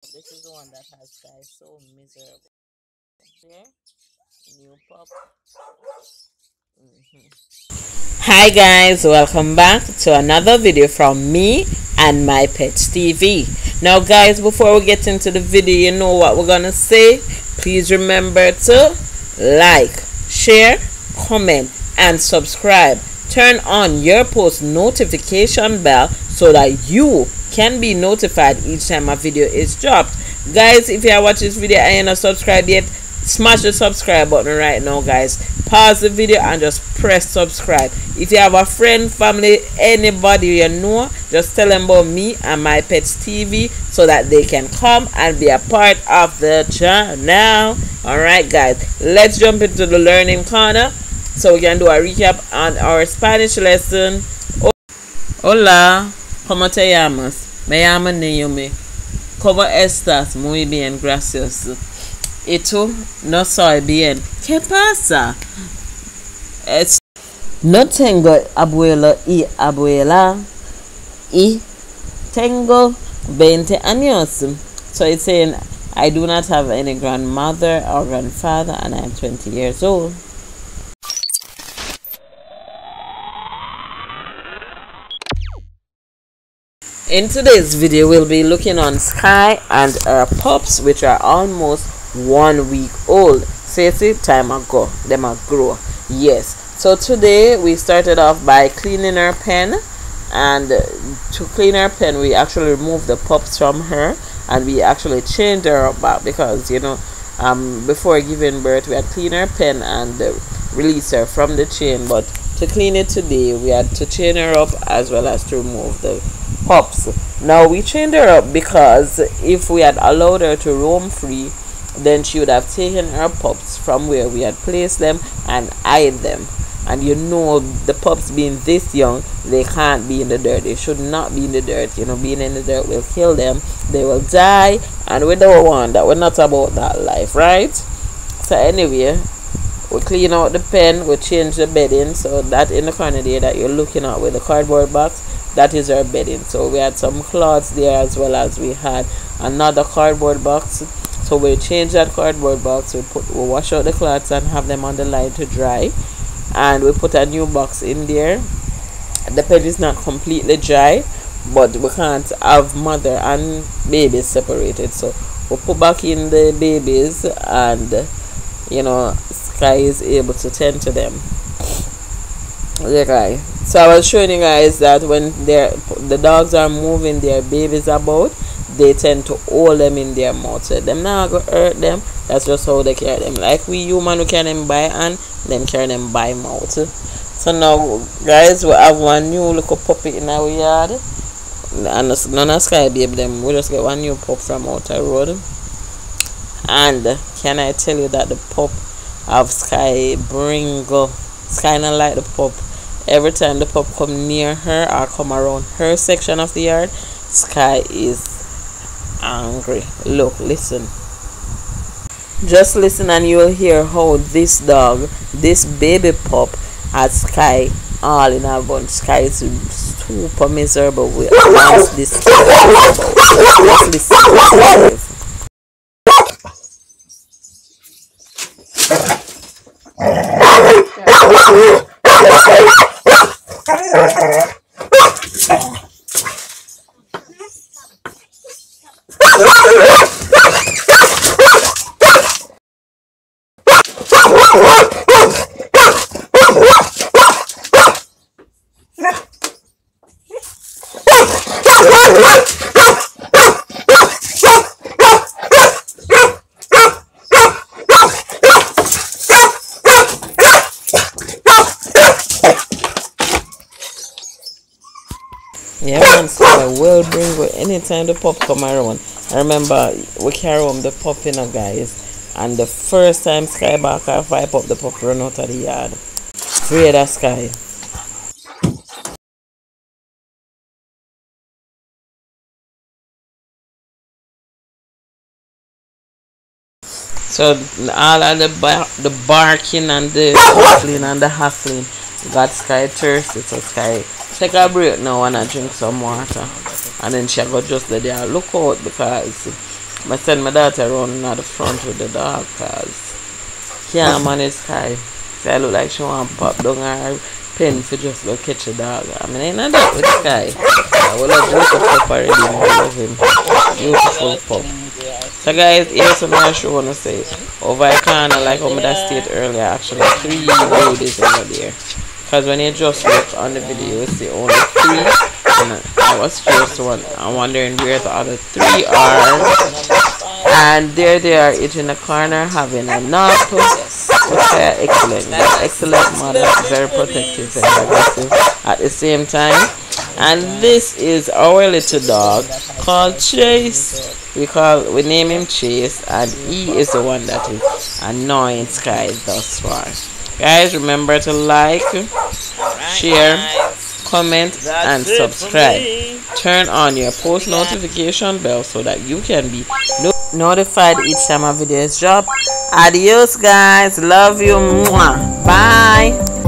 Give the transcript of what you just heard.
This is the one that has Sky so miserable. Here, new pup. Hi guys, welcome back to another video from me and my pets TV. Now guys, before we get into the video, you know what we're gonna say. Please remember to like, share, comment and subscribe. Turn on your post notification bell so that you can be notified each time a video is dropped. Guys, if you are watching this video and you're not subscribed yet, smash the subscribe button right now guys. Pause the video and just press subscribe. If you have a friend, family, anybody you know, just tell them about me and my pets TV so that they can come and be a part of the channel. Alright guys, let's jump into the learning corner so we can do a recap on our Spanish lesson. Hola, ¿cómo te llamas? Me llamo Naomi. ¿Cómo estás? Muy bien, gracias. ¿Y tú? No soy bien. ¿Qué pasa? No tengo abuelo y abuela. Y tengo 20 años. So it's saying I do not have any grandmother or grandfather and I'm 20 years old. In today's video, we'll be looking on Sky and her pups, which are almost 1 week old. See, time ago, them are grow. Yes. So today we started off by cleaning her pen, and to clean her pen, we actually removed the pups from her, and we actually changed her up back because before giving birth, we had cleaned her pen and released her from the chain. But to clean it today, we had to chain her up as well as to remove the pups. Now we chained her up because if we had allowed her to roam free, then she would have taken her pups from where we had placed them and hide them. And you know, the pups being this young, they can't be in the dirt. They should not be in the dirt. You know, being in the dirt will kill them. They will die, and we don't want that. We're not about that life, right? So anyway, we clean out the pen, we change the bedding. So that in the corner there that you're looking at with the cardboard box, that is our bedding. So we had some cloths there as well as we had another cardboard box. So we change that cardboard box, we wash out the cloths and have them on the line to dry. And we put a new box in there. The pen is not completely dry, but we can't have mother and babies separated. So we put back in the babies, and you know, Sky is able to tend to them. Okay, so I was showing you guys that when the dogs are moving their babies about, they tend to hold them in their mouth. So them not gonna hurt them. That's just how they carry them. Like we human, we carry them by hand, them carry them by mouth. So now guys, we have one new little puppy in our yard, and none of Sky baby them. We just get one new pup from outer road. And can I tell you that the pup of Sky Sky not like the pup. Every time the pup come near her or come around her section of the yard, Sky is angry. Look, listen. Just listen and you'll hear how this dog, this baby pup, has Sky all in a bunch. Sky is super miserable with this. Just listen. Yeah, man, so I will bring her anytime the pup come around. I remember we carry home the pup in guys, and the first time Sky back her vibe up, the pup run out of the yard. Afraid of Sky. So all of the barking and the shuffling and the huffling got Sky thirsty. So Sky take a break now and I drink some water, and then she go just let there look out because I send my daughter around at the front with the dog because can't manage Sky. So I look like she want to pop down her pen for just go catch a dog. I mean, ain't not that with Sky. I will have beautiful pup already. I love him. Beautiful pup. So guys, here's something I should want to say. Over I kind of like how I stated earlier, actually 3 babies over there. Because when you just look on the video, you see only 3. And I was curious to one. I'm wondering where the other 3 are. And there they are, each in the corner having a nap. Excellent. Excellent mother, very protective and aggressive at the same time. And this is our little dog called Chase. We name him Chase, and he is the one that is annoying Sky thus far. Guys, remember to like, share, comment, and subscribe. Turn on your post notification bell so that you can be notified each time a video is dropped. Adios guys, love you. Mwah. Bye.